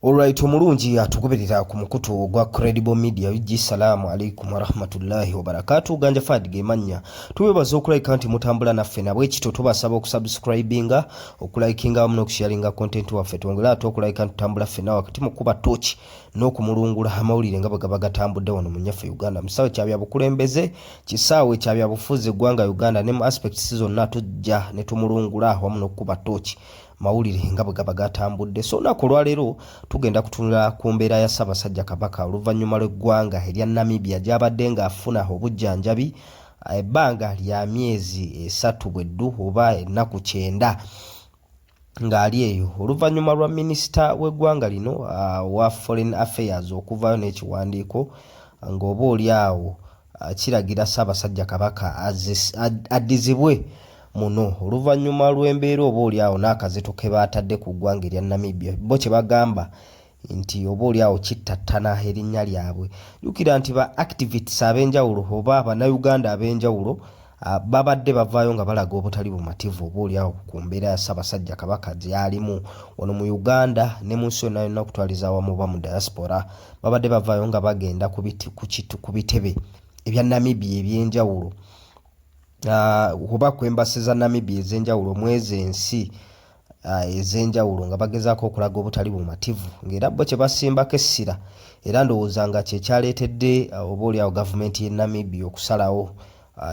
Alright, omulungi atugoberera ku mukutu gwa Credible Media. Assalamu alaikum wa rahmatullahi wa barakatuh. Ganja Fad gemanya tuwebaza okulika nti mutambula naffe nabwe kito tubasaba okusubscribinga, okulikinga wamu n'okusharinga content waffe. Twongera ate okulika tutambula ffena wakati mu kuba torch n'okumulungula amawulire nga bwe gatambudde wano mu nyaffe Uganda. Musawe kyabya bukulembeze, kisaawe kyabya bufuzi gwanga Uganda ne mu aspects zonna tujja ne tumulungula wamu n'okuba torch mawulire nga bwe gatambudde. So nakolwa lero tugenda kutunula ku mbeera ya Ssaabasajja Kabaka oluvannyuma lw'eggwanga erya Namibia gy'abadde ng'afuna obujjanjabi ebbanga lya myezi 3 bweddu oba ennaku 9 ng'ali eyo oluvannyuma lwa minisita w'eggwanga lino wa Foreign Affairs okuvaayo n'ekiwandiiko ng'oba oli awo kiragira Ssaabasajja Kabaka addizibwe muno oluvannyuma lw'embeera oba oli awo n'akazito ke baatadde ku ggwanga erya Namibia. Bo kye bagamba nti oba oli awo kittattana erinnya lyabwe. Jjukira nti ba activists ab'enjawulo oba Bannayuganda ab'enjawulo babadde bavaayo nga balaga obutali bumativu oba oli awo ku mbeera ya Ssaabasajja Kabaka gy'alimu wano mu Uganda ne mu nsi yonna yonna okutwaliza awamu ba mu diaspora. Babadde bavaayo nga bagenda ku bitebe ebya Namibia eby'enjawulo oba ku embasi za Namibia ez'enjawulo mwezi ensi ez'enjawulo nga bagezaako okulaga obutali bumativu ng'era bo kye basimbako essira era ndowooza nga kye kyaleetedde oba oli awo gavumenti y'e Namibia okusalawo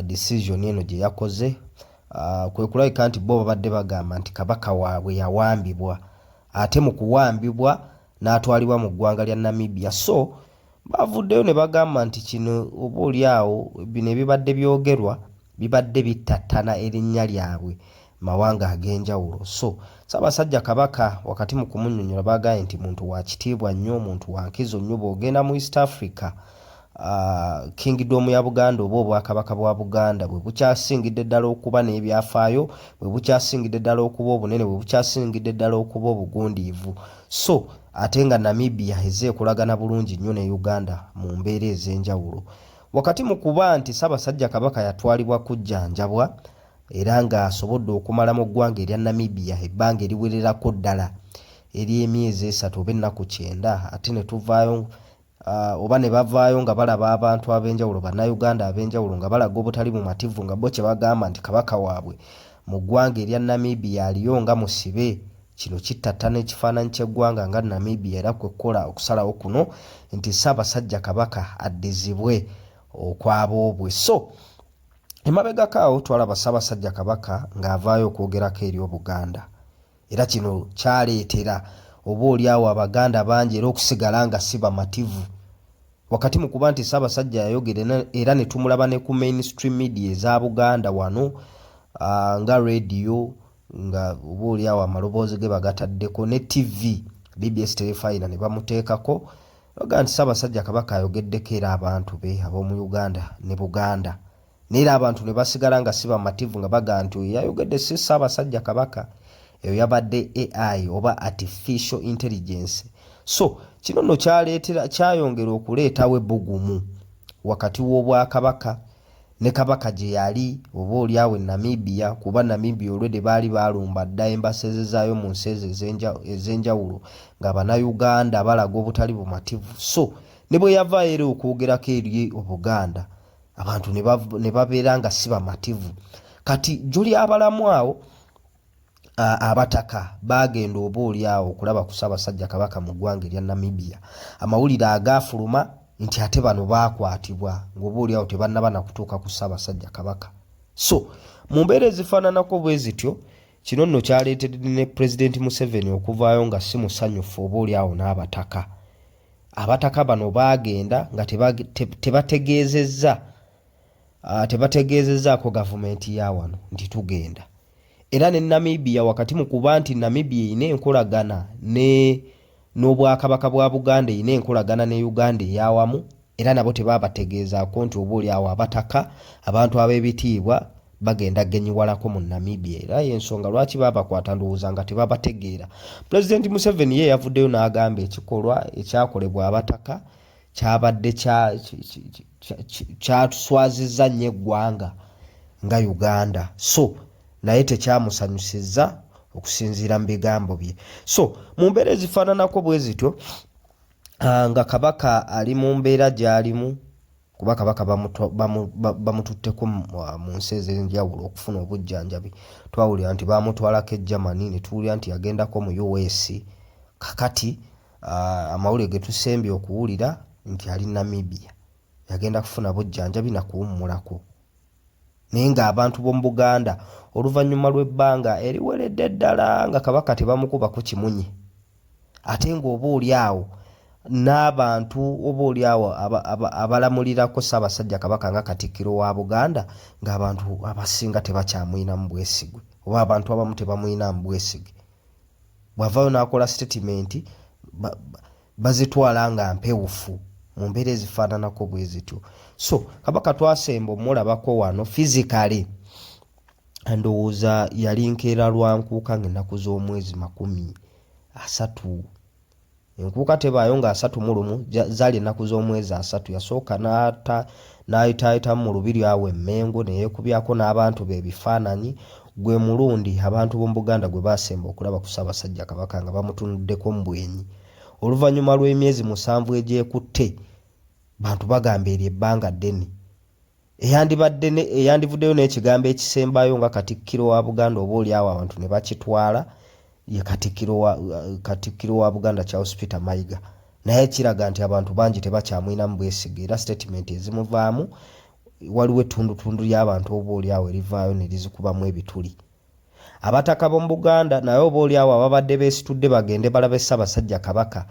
decision eno gye yakoze kwe kulabika nti bo babadde bagamba nti kabaka waabwe yawambibwa ate mu kuwambibwa n'atwalibwa mu ggwanga lya Namibia. So bavuddeyo ne bagamba nti kino oba oli awo bino ebibadde byogerwa bibadde bittattana erinnya lyabwe mawanga ag'enjawulo. So Ssaabasajja Kabaka wakati mu kumunnyonnyola baagaye nti muntu wa kitiibwa nnyo, muntu wa nkizo nnyo. Bw'ogenda mu East Africa Kingdom ya Buganda oba obwakabaka bwa Buganda bwe bukyasingidde ddala okuba n'ebyafaayo, bwe bukyasingidde ddala okuba obunene, bwe bukyasingidde ddala okuba obugundiivu. So ate nga Namibia ezeekolagana bulungi nnyo ne Uganda mu mbeera ez'enjawulo. Wakati mu kuba nti Ssaabasajja Kabaka yatwalibwa kujjanjabwa era ng'asobodde okumala mu ggwanga erya Namibia ebbanga eriwererako ddala ery'emyezi 3 oba ennaku 9 ate ne tuvaayo oba ne bavaayo nga balaba abantu ab'enjawulo Bannayuganda ab'enjawulo nga balaga obutali bumativu nga bo kye bagamba nti kabaka waabwe mu ggwanga erya Namibia aliyo nga musibe. Kino kittattana ekifaananyi ky'eggwanga nga Namibia era kwekkola okusalawo kuno nti Ssaabasajja Kabaka addizibwe okwaboobwe. So emabegako awo twalaba Ssaabasajja Kabaka ng'avaayo okwogerako eri Obuganda era kino kyaleetera oba oli awo Abaganda bangi era okusigala nga si bamativu wakati mu kuba nti Ssaabasajja yayogera era ne tumulaba ne ku mainstream media eza Buganda wano nga radio nga oba oli awo amaloboozi ge bagataddeko ne TV BBS Telefina ne bamuteekako baga nti Ssaabasajja Kabaka ayogeddeko era abantu be ab'omu Uganda ne Buganda neera abantu ne basigala nga si bamativu nga baga nti yayogedde si Ssaabasajja Kabaka eyo yabadde AI oba artificial intelligence. So kino nno kyayongera okuleetawo ebbugumu wakati w'Obwakabaka ne Kabaka gye yali oba oli awo Namibia kuba Namibia olwedde baali balumba dda embasi ezizaayo mu nsi ez'enjawulo nga Bannayuganda balaga obutali bumativu. So ne bwe yavaayo era okwogerako eri Obuganda abantu ne babeera nga si bamativu. Kati juli abalamu awo abataka bagenda oba oli awo okulaba ku Ssaabasajja Kabaka mu ggwanga erya Namibia amawulire agaafuluma nti ate bano baakwatibwa ng'oba oli awo tebannaba na kutuuka ku Ssaabasajja Kabaka. So mu mbeera ezifaananako bwe zityo kino nno kyaleetedde ne Pulezidenti Museveni okuvaayo nga si musanyufu oba oli awo n'abataka. Abataka bano baagenda nga tebategeezezzaako gavumenti ya wano nti tugenda. Era ne Namibia wakati mu kuba nti Namibia erina enkolagana n'Obwakabaka bwa Buganda erina enkolagana ne Uganda ey'awamu era nabo tebabategeezaako nti oba oli awo abataka abantu ab'ebitiibwa bagenda genyiwalako mu Namibia era y'ensonga lwaki babakwata ndowooza nga tebabategeera. Pulezidenti Museveni ye yavuddeyo n'agamba ekikolwa ekyakolebwa abataka kyabadde kyatuswazizza nnyo eggwanga nga Uganda. So naye tekyamusanyusizza okusinziira mu bigambo bye. So mu mbeera ezifaananako bwe zityo nga kabaka ali mu mbeera gy'alimu, kuba kabaka bamututteko mu nsi ez'enjawulo okufuna obujjanjabi. Twawulira nti bamutwalako e Germany, ne tuwulira nti yagendako mu US. Kakati amawulire ge tusembye okuwulira nti ali Namibia, yagenda kufuna bujjanjabi na kuwummulako. Naye ng'abantu b'omu Buganda oluvannyuma lw'ebbanga eriweredde ddala nga kabaka tebamukubako kimunye, ate ng'oba oli awo n'abantu oba oli awo abalamulirako Ssaabasajja Kabaka nga Katikkiro wa Buganda, ng'abantu abasinga tebakyamuyinamu bwesigwe, oba abantu abamu tebamuyinamu bwesige. Bw'avaayo n'akola statement bazitwala nga mpewufu mu mbeera ezifaananako bwe zityo. So kabaka twasemba omulabako wano physically, ndowooza yali nkeera lwankuuka ng'ennaku z'omwezi 30. Enkuuka tebaayo nga 31 zaali ennaku z'omwezi 3. Yasooka n'ayitaayitamu mu lubiri awo Emmengo ne yeekubyako n'abantu be ebifaananyi. Gwe mulundi abantu b'omu Buganda gwe baasemba okulaba ku Ssaabasajja Kabaka nga bamutunuddeko mu bwenyi. Oluvannyuma lw'emyezi 7 egyekutte, bantu bagamba eryo ebbanga ddene. Eyandivuddeyo n'ekigambo ekisembayo nga Katikkiro wa Buganda oba oli awo abantu ne bakitwala ye Katikkiro wa Buganda Charles Peter Mayiga. Naye kiraga nti abantu bangi tebakyamuyinamu bwesige, era statement ezimuvaamu waliwo ettundutundu ly'abantu oba oli awo erivaayo ne lizikubamu ebituli. Abataka b'omu Buganda naye oba oli awo ababadde beesitudde bagende balabe Ssaabasajja Kabaka,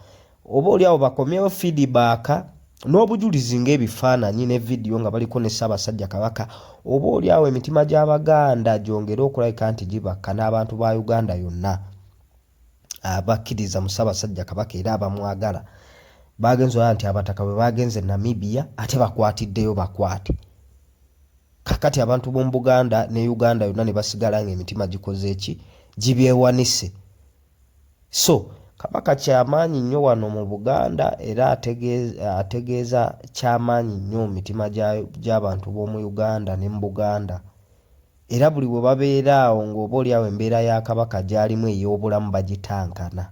oba oli awo bakomyewo feedback n'obujulizi ng'ebifaananyi ne vidiyo nga baliko ne Ssaabasajja Kabaka, oba oli awo emitima gy'Abaganda gyongere okulabika nti gibakka n'abantu ba Uganda yonna abakkiriza mu Ssaabasajja Kabaka era abamwagala. Bagenze nti abataka bwe bagenze Namibia ate bakwatiddeyo bakwate. Kakati abantu b'omu Buganda ne Uganda yonna ne basigala ng'emitima gikoze eki, gibyewanise. So Kabaka kyamaanyi nnyo wano mu Buganda era ategeeza kyamaanyi nnyo mu mitima gy'abantu b'omu Uganda ne mu Buganda. Era buli bwe babeera awo ng'oba oli awo embeera ya Kabaka gy'alimu ey'obulamu bagitankana.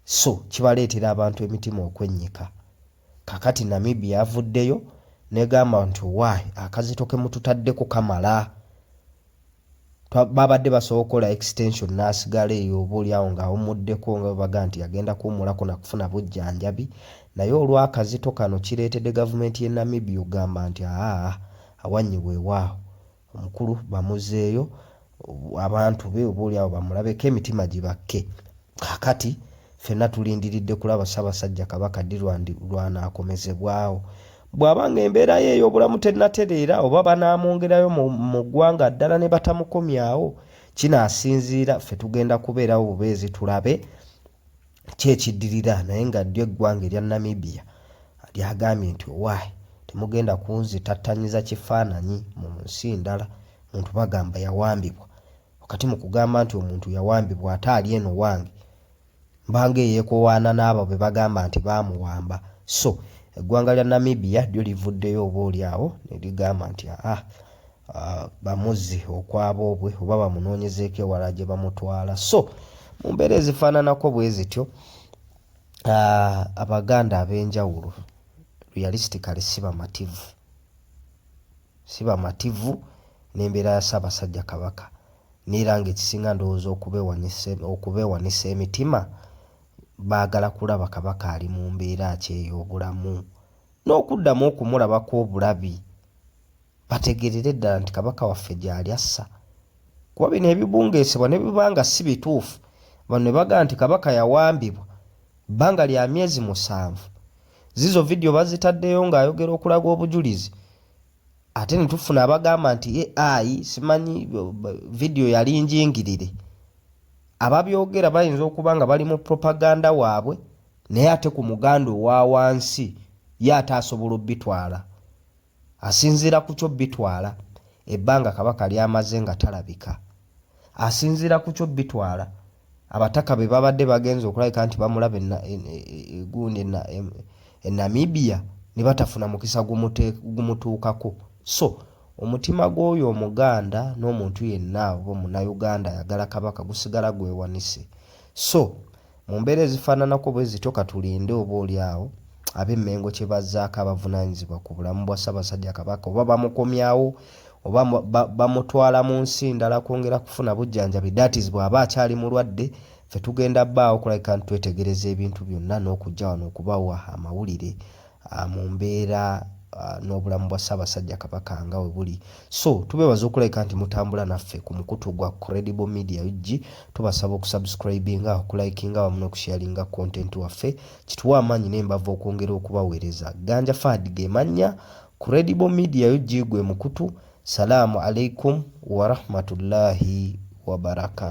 So kibaleetera abantu emitima okwennyika. Kakati Namibia avuddeyo negamba nti waayi akazito ke mututaddeko kamala. Babadde basobola okukola extension n'asigala eyo oba oli awo ng'awummuddeko nga babaga nti yagenda kuwummulako na kufuna bujjanjabi. Naye olw'akazito kano kireetedde gavumenti y'e Namibia ogamba nti awanyibwe waawo omukulu bamuzeeyo, abantu be oba oli awo bamulabeko emitima gibakke. Kakati ffenna tulindiridde kulaba Ssaabasajja Kabaka ddi lwanaakomezebwawo. Bw'abanga embeera ye ey'obulamu tennatereera oba banaamwongerayo mu ggwanga ddala ne batamukomyawo, kinaasinziira ffe tugenda kubeerawo bubeezi tulabe kyekiddirira. Naye nga ddyo eggwanga erya Namibia lyagambye nti waayi temugenda kunzitattanyiza kifaananyi mu nsi ndala, omuntu bagamba yawambibwa. Wakati mu kugamba nti omuntu yawambibwa ate ali eno wange, mbanga eyeekoowaana n'abo be bagamba nti baamuwamba. So eggwanga lya Namibia lyo livuddeyo oba oli awo ne ligamba nti bamuzzi okwaboobwe oba bamunoonyezeeko ewala gye bamutwala. So mu mbeera ezifaananako bwe zityo Abaganda ab'enjawulo realistically si bamativu n'embeera ya Ssaabasajja Kabaka, n'era ng'ekisinga ndowooza okubeewanisa emitima baagala kulaba Kabaka ali mu mbeera ki ey'obulamu n'okuddamu okumulabako obulabi, bategeerere ddala nti Kabaka waffe gy'ali assa. Kuba bino ebibungeesebwa ne bibanga si bituufu, bano ne bagaa nti Kabaka yawambibwa bbanga lya myezi 7. Zizo vidiyo bazitaddeyo ng'ayogera okulaga obujulizi, ate ne tufuna abagamba nti simanyi vidiyo yali njingirire. Ababyogera bayinza okuba nga bali mu propaganda waabwe, naye ate ku muganda owa wansi ye ate asobola obbitwala. Asinziira ku kyo bitwala ebbanga Kabaka lyamaze nga talabika. Asinziira ku kyo bitwala abataka be babadde bagenza okulabika nti bamulaba gundi Namibia ne batafuna mukisa gumutuukako. So omutima gw'oyo omuganda n'omuntu yenna oba munnayuganda ayagala kabaka gusigala gwewanise. So mu mbeera ezifaananako bwe zityo katulinde oba oli awo ab'Emmengo kye bazzaako abavunaanyizibwa ku bulamu bwa Ssaabasajja Kabaka, oba bamukomyawo oba bamutwala mu nsi ndala kwongera kufuna bujjanjabi, that is bw'aba akyali mulwadde. Ffe tugenda bbaawo okulabika nti twetegereza ebintu byonna n'okujja wano okubawa amawulire mu mbeera n'obulamu bwa Ssaabasajja Kabaka nga we buli. So tubeebaza okulabika nti mutambula naffe ku mukutu gwa Credible Media UG. Tubasaba okusubscribinga, okulikinga wamu n'okusharinga content waffe, kituwa amaanyi n'embavu okwongera okubaweereza. Ganja Fad ge mannya, Credible Media UG gwe mukutu. Salaamu alaikum wa rahmatullahi wa barakatuh.